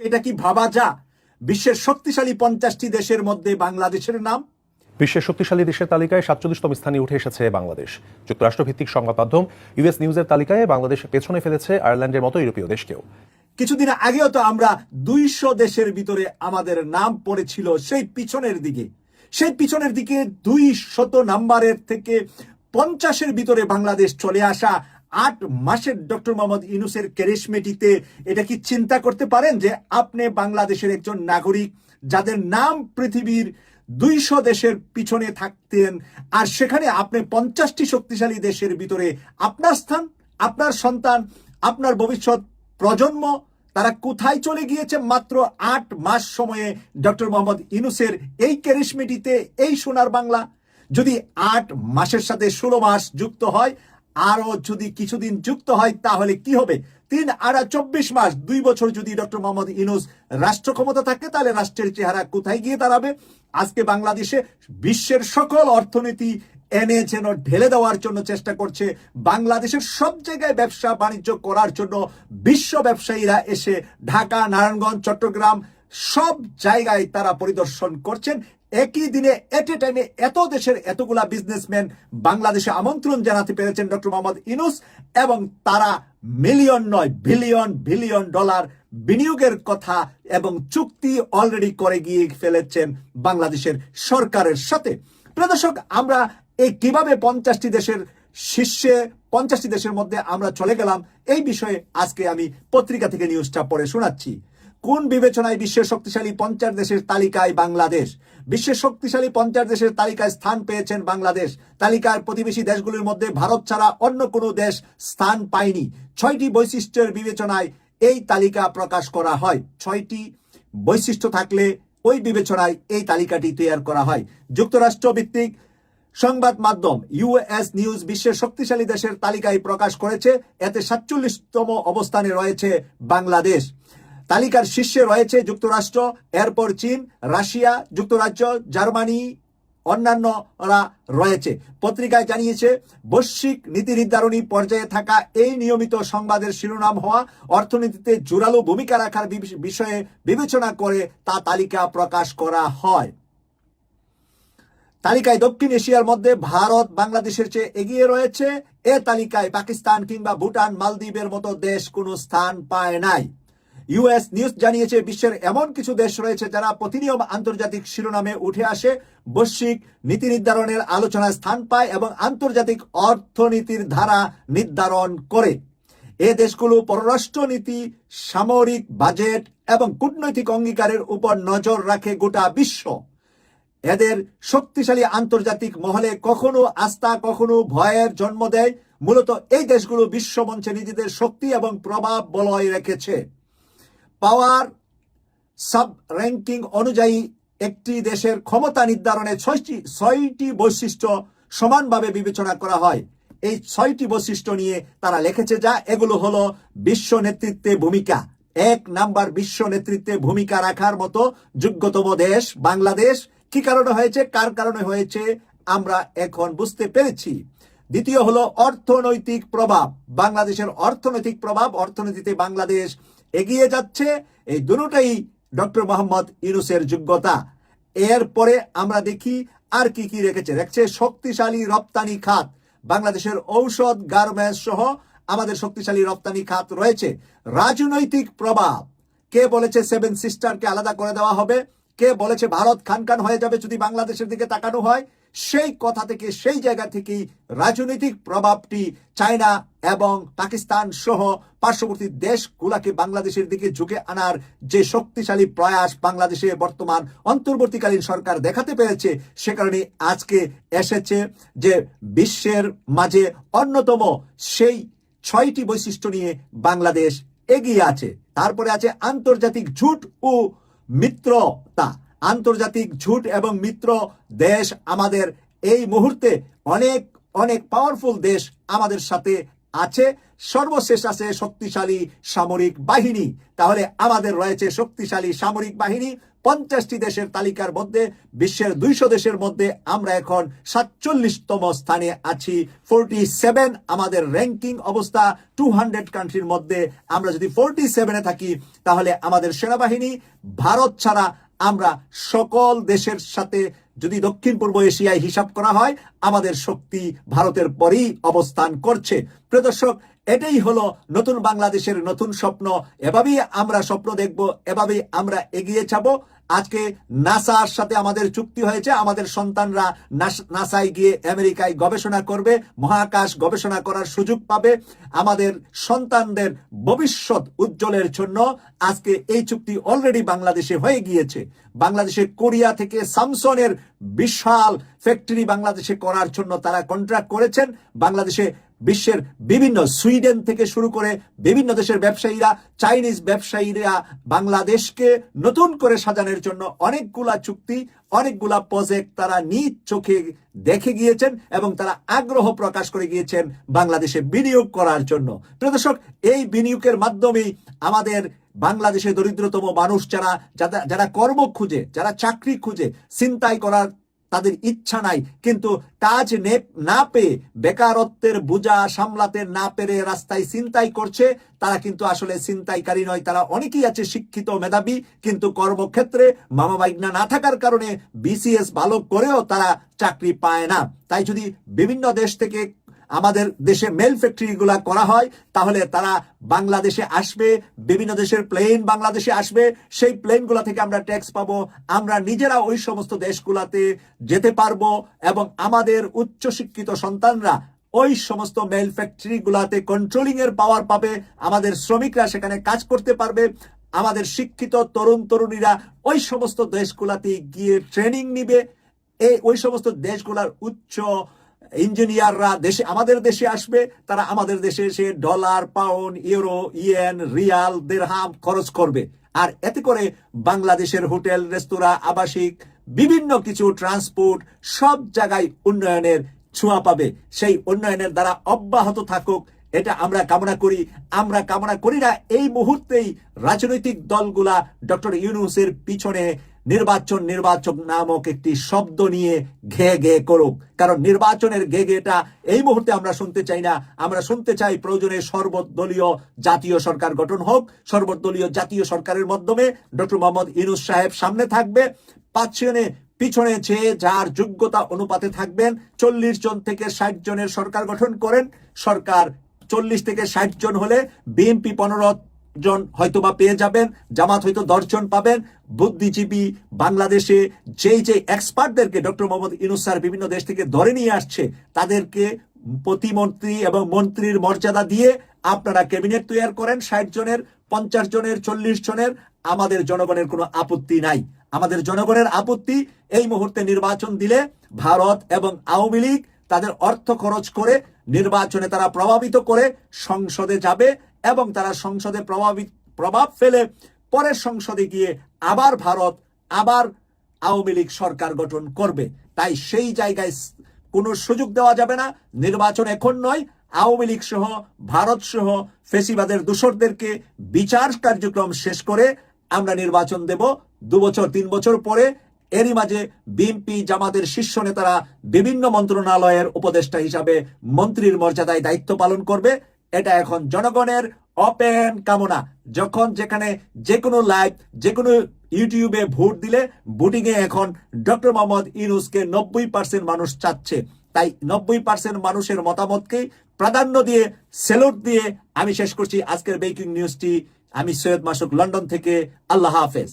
এটা কি ভাবা যা বিশ্বের শক্তিশালী 50টি দেশের মধ্যে বাংলাদেশের নাম? বিশ্বের শক্তিশালী দেশের তালিকায় 47তম স্থানে উঠে এসেছে বাংলাদেশ। যুক্তরাষ্ট্রভিত্তিক সংবাদ মাধ্যম ইউএস নিউজের তালিকায় বাংলাদেশ পেছনে ফেলেছে আয়ারল্যান্ডের মতো ইউরোপীয় দেশকেও। কিছুদিন আগেও তো আমরা 200 দেশের ভিতরে আমাদের নাম পড়েছিল সেই পিছনের দিকে 200 নাম্বারের থেকে 50-এর ভিতরে বাংলাদেশ চলে আসা 8 মাসের ডক্টর মোহাম্মদ ইউনূসের ক্যারিশমেটিতে এটা কি চিন্তা করতে পারেন যে আপনি বাংলাদেশের একজন নাগরিক যাদের নাম পৃথিবীর 200 দেশের পিছনে থাকতেন, আর সেখানে আপনি 50টি শক্তিশালী দেশের ভিতরে আপনার স্থান, আপনার সন্তান, আপনার ভবিষ্যৎ প্রজন্ম তারা কোথায় চলে গিয়েছে মাত্র 8 মাস সময়ে ডক্টর মোহাম্মদ ইউনূসের এই ক্যারিশমেটিতে, এই সোনার বাংলা। যদি 8 মাসের সাথে 16 মাস যুক্ত হয়, আরো যদি কিছুদিন যুক্ত হয়, তাহলে কি হবে? 3 আর 24 মাস, 2 বছর যদি ডক্টর মোহাম্মদ ইউনূস রাষ্ট্র ক্ষমতা থাকে, তাহলে রাষ্ট্রের চেহারা কোথায় গিয়ে দাঁড়াবে? আজকে বাংলাদেশে বিশ্বের সকল অর্থনীতি এনে যেন ঢেলে দেওয়ার জন্য চেষ্টা করছে। বাংলাদেশের সব জায়গায় ব্যবসা বাণিজ্য করার জন্য বিশ্ব ব্যবসায়ীরা এসে ঢাকা, নারায়ণগঞ্জ, চট্টগ্রাম সব জায়গায় তারা পরিদর্শন করছেন। একই দিনে এট এ টাইমে এত দেশের এতগুলা বিজনেসম্যান বাংলাদেশে আমন্ত্রণ জানাতে পেরেছেন ডক্টর মোহাম্মদ ইউনূস, এবং তারা মিলিয়ন নয় বিলিয়ন বিলিয়ন ডলার বিনিয়োগের কথা এবং চুক্তি অলরেডি করে গিয়ে ফেলেছেন বাংলাদেশের সরকারের সাথে। প্রিয় দর্শক, আমরা এই কিভাবে 50টি দেশের শীর্ষে 50টি দেশের মধ্যে আমরা চলে গেলাম, এই বিষয়ে আজকে আমি পত্রিকা থেকে নিউজটা পড়ে শোনাচ্ছি। কোন বিবেচনায় বিশ্বের শক্তিশালী 50 দেশের তালিকায় বাংলাদেশ? বিশ্বের শক্তিশালী 50 দেশের তালিকায় স্থান পেয়েছেন বাংলাদেশ। তালিকার প্রতিবেশী দেশগুলির মধ্যে ভারত ছাড়া অন্য কোনো দেশ স্থান পায়নি। 6টি বৈশিষ্ট্যের বিবেচনায় এই তালিকা প্রকাশ করা হয়। 6টি বৈশিষ্ট্য থাকলে ওই বিবেচনায় এই তালিকাটি তৈরি করা হয়। যুক্তরাষ্ট্র ভিত্তিক সংবাদ মাধ্যম ইউএস নিউজ বিশ্বের শক্তিশালী দেশের তালিকায় প্রকাশ করেছে। এতে 47তম অবস্থানে রয়েছে বাংলাদেশ। তালিকার শীর্ষে রয়েছে যুক্তরাষ্ট্র, এরপর চীন, রাশিয়া, যুক্তরাজ্য, জার্মানি, অন্যান্যরা রয়েছে। পত্রিকায় জানিয়েছে, বৈশ্বিক নীতি নির্ধারণী পর্যায়ে থাকা এই নিয়মিত সংবাদের শিরোনাম হওয়া অর্থনীতিতে জোরালো ভূমিকা রাখার বিষয়ে বিবেচনা করে তা তালিকা প্রকাশ করা হয়। তালিকায় দক্ষিণ এশিয়ার মধ্যে ভারত বাংলাদেশের চেয়ে এগিয়ে রয়েছে। এ তালিকায় পাকিস্তান কিংবা ভুটান, মালদ্বীপের মতো দেশ কোনো স্থান পায় নাই। ইউএস নিউজ জানিয়েছে, বিশ্বের এমন কিছু দেশ রয়েছে যারা প্রতিনিয়ম আন্তর্জাতিক শিরোনামে উঠে আসে, বৈশ্বিক নীতি নির্ধারণের আলোচনায় স্থান পায় এবং আন্তর্জাতিক অর্থনীতির ধারা নির্ধারণ করে। এ দেশগুলো পররাষ্ট্রনীতি, সামরিক বাজেট এবং কূটনৈতিক অঙ্গীকারের উপর নজর রাখে গোটা বিশ্ব। এদের শক্তিশালী আন্তর্জাতিক মহলে কখনো আস্থা, কখনো ভয়ের জন্ম দেয়। মূলত এই দেশগুলো বিশ্বমঞ্চে নিজেদের শক্তি এবং প্রভাব বলয় রেখেছে। পাওয়ার সাব র্যাঙ্কিং অনুযায়ী একটি দেশের ক্ষমতা নির্ধারণে 6টি বৈশিষ্ট্য সমানভাবে বিবেচনা করা হয়। এই 6টি বৈশিষ্ট্য নিয়ে তারা লিখেছে, যা এগুলো হলো বিশ্ব নেতৃত্বে ভূমিকা। 1 নাম্বার, বিশ্ব নেতৃত্বে ভূমিকা রাখার মতো যোগ্যতম দেশ বাংলাদেশ। কি কারণে হয়েছে, কার কারণে হয়েছে আমরা এখন বুঝতে পেরেছি। দ্বিতীয় হলো অর্থনৈতিক প্রভাব। বাংলাদেশের অর্থনৈতিক প্রভাব, অর্থনীতিতে বাংলাদেশ এগিয়ে যাচ্ছে। এই দুটোটাই ডক্টর মোহাম্মদ ইউনূসের যোগ্যতা। এরপরে আমরা দেখি আর কি কি রেখেছে শক্তিশালী রপ্তানি খাত। বাংলাদেশের ঔষধ, গার্মেন্টস সহ আমাদের শক্তিশালী রপ্তানি খাত রয়েছে। রাজনৈতিক প্রভাব, কে বলেছে 7 সিস্টারকে আলাদা করে দেওয়া হবে? কে বলেছে ভারত খান হয়ে যাবে যদি বাংলাদেশের দিকে তাকানো হয়? সেই কথা থেকে, সেই জায়গা থেকেই রাজনৈতিক প্রভাবটি চায়না এবং পাকিস্তান সহ পার্শ্ববর্তী দেশগুলাকে বাংলাদেশের দিকে ঝুঁকে আনার যে শক্তিশালী প্রয়াস বাংলাদেশে বর্তমান অন্তর্বর্তীকালীন সরকার দেখাতে পেরেছে, সে কারণে আজকে এসেছে যে বিশ্বের মাঝে অন্যতম সেই 6টি বৈশিষ্ট্য নিয়ে বাংলাদেশ এগিয়ে আছে। তারপরে আছে আন্তর্জাতিক জোট ও মিত্রতা। আন্তর্জাতিক জোট এবং মিত্র দেশ আমাদের এই মুহূর্তে অনেক অনেক পাওয়ারফুল দেশ আমাদের সাথে আছে। সর্বশেষ আছে শক্তিশালী সামরিক বাহিনী। তাহলে আমাদের রয়েছে শক্তিশালী সামরিক বাহিনী 50টি দেশের তালিকার মধ্যে। বিশ্বের 200 দেশের মধ্যে আমরা এখন 47তম স্থানে আছি। 47 আমাদের র্যাঙ্কিং অবস্থা। 200 কান্ট্রির মধ্যে আমরা যদি 47-এ থাকি, তাহলে আমাদের সেনাবাহিনী ভারত ছাড়া আমরা সকল দেশের সাথে, যদি দক্ষিণ পূর্ব এশিয়ায় হিসাব করা হয়, আমাদের শক্তি ভারতের পরেই অবস্থান করছে। প্রিয় দর্শক, এটাই হলো নতুন বাংলাদেশের নতুন স্বপ্ন। এভাবেই আমরা স্বপ্ন দেখব, এভাবেই আমরা এগিয়ে যাব। আজকে নাসার সাথে আমাদের চুক্তি হয়েছে। আমাদের সন্তানরা নাসায় গিয়ে আমেরিকায় গবেষণা করবে, মহাকাশ গবেষণা করার সুযোগ পাবে। আমাদের সন্তানদের ভবিষ্যৎ উজ্জ্বলের জন্য আজকে এই চুক্তি অলরেডি বাংলাদেশে হয়ে গিয়েছে। বাংলাদেশে কোরিয়া থেকে স্যামসনের বিশাল ফ্যাক্টরি বাংলাদেশে করার জন্য তারা কন্ট্রাক্ট করেছেন। বাংলাদেশে বিশ্বের বিভিন্ন, সুইডেন থেকে শুরু করে বিভিন্ন দেশের ব্যবসায়ীরা, চাইনিজ ব্যবসায়ীরা বাংলাদেশকে নতুন করে সাজানোর জন্য অনেকগুলা চুক্তি, অনেকগুলা প্রজেক্ট তারা নিজ চোখে দেখে গিয়েছেন এবং তারা আগ্রহ প্রকাশ করে গিয়েছেন বাংলাদেশে বিনিয়োগ করার জন্য। প্রিয় দর্শক, এই বিনিয়োগের মাধ্যমেই আমাদের বাংলাদেশে দরিদ্রতম মানুষ যারা কর্ম খুঁজে, যারা চাকরি খুঁজে, ছিনতাই করার তাদের ইচ্ছা নাই, কিন্তু কাজ না পেয়ে, বেকারত্বের বোঝা সামলাতে না পেরে রাস্তায় ছিনতাই করছে, তারা কিন্তু আসলে ছিনতাইকারী নয়। তারা অনেকেই আছে শিক্ষিত, মেধাবী, কিন্তু কর্মক্ষেত্রে মামা বাইগনা না থাকার কারণে বিসিএস ভালো করেও তারা চাকরি পায় না। তাই যদি বিভিন্ন দেশ থেকে আমাদের দেশে মেল ফ্যাক্টরি গুলা করা হয়, তাহলে তারা বাংলাদেশে আসবে, বিভিন্ন দেশের প্লেন বাংলাদেশে আসবে, সেই প্লেনগুলা থেকে আমরা ট্যাক্স পাবো, আমরা নিজেরা ওই সমস্ত দেশগুলাতে যেতে পারবো এবং আমাদের উচ্চশিক্ষিত সন্তানরা ওই সমস্ত মেল ফ্যাক্টরি গুলাতে কন্ট্রোলিং এর পাওয়ার পাবে, আমাদের শ্রমিকরা সেখানে কাজ করতে পারবে, আমাদের শিক্ষিত তরুণ তরুণীরা ওই সমস্ত দেশগুলাতে গিয়ে ট্রেনিং নিবে। ওই সমস্ত দেশগুলার উচ্চ ইঞ্জিনিয়াররা আমাদের দেশে আসবে, তারা আমাদের দেশে এসে dollar, pound, euro, yen, riyal, দিরহাম খরচ করবে। আর এতে করে বাংলাদেশের হোটেল, রেস্তোরাঁ, আবাসিক, বিভিন্ন কিছু, ট্রান্সপোর্ট, সব জায়গায় উন্নয়নের ছোঁয়া পাবে। সেই উন্নয়নের দ্বারা অব্যাহত থাকুক, এটা আমরা কামনা করি। আমরা কামনা করি না এই মুহূর্তেই রাজনৈতিক দলগুলা ডক্টর ইউনূসের পিছনে নির্বাচন নামক একটি শব্দ নিয়ে ঘে করুক, কারণ নির্বাচনের ঘেটা এই মুহূর্তে আমরা শুনতে চাই না। আমরা শুনতে চাই প্রয়োজনে সর্বদলীয় জাতীয় সরকার গঠন হোক। সর্বদলীয় জাতীয় সরকারের মাধ্যমে ডক্টর মোহাম্মদ ইউনূস সাহেব সামনে থাকবে, পিছনে যে যার যোগ্যতা অনুপাতে থাকবেন। 40 জন থেকে 60 জনের সরকার গঠন করেন। সরকার 40 থেকে 60 জন হলে বিএনপি 15 জন হয়তোবা পেয়ে যাবেন, জামাত হয়তো 10 জন পাবেন। বুদ্ধিজীবী বাংলাদেশে যে এক্সপার্টদেরকে ডক্টর মোহাম্মদ ইউনূস স্যার বিভিন্ন দেশ থেকে ধরে নিয়ে আসছে, তাদেরকে প্রতিমন্ত্রী এবং মন্ত্রীর মর্যাদা দিয়ে আপনারা ক্যাবিনেট তৈরি করেন 60 জনের, 50 জনের, 40 জনের। আমাদের জনগণের কোনো আপত্তি নাই। আমাদের জনগণের আপত্তি এই মুহূর্তে নির্বাচন দিলে ভারত এবং আওয়ামী লীগ তাদের অর্থ খরচ করে নির্বাচনে তারা প্রভাবিত করে সংসদে যাবে এবং তারা সংসদে প্রভাব ফেলে পরের সংসদে গিয়ে আবার ভারত, আবার আওয়ামী লীগ সরকার গঠন করবে। তাই সেই জায়গায় কোনো সুযোগ দেওয়া যাবে না। নির্বাচন এখন নয়, আওয়ামী লীগ সহ, ভারত সহ ফেসিবাদের দোসরদেরকে বিচার কার্যক্রম শেষ করে আমরা নির্বাচন দেব 2 বছর 3 বছর পরে। এরই মাঝে বিএনপি, জামাতের শীর্ষ নেতারা বিভিন্ন মন্ত্রণালয়ের উপদেষ্টা হিসাবে মন্ত্রীর মর্যাদায় দায়িত্ব পালন করবে। এটা এখন জনগণের ওপেন কামনা। যখন যেখানে যে কোনো লাইভ, যে কোনো ইউটিউবে ভোট দিলে ভোটিংয়ে এখন ডক্টর মোহাম্মদ ইউনূসকে 90% মানুষ চাচ্ছে। তাই 90% মানুষের মতামতকে প্রাধান্য দিয়ে, স্যালুট দিয়ে আমি শেষ করছি আজকের ব্রেকিং নিউজটি। আমি সৈয়দ মাসুক, লন্ডন থেকে। আল্লাহ হাফেজ।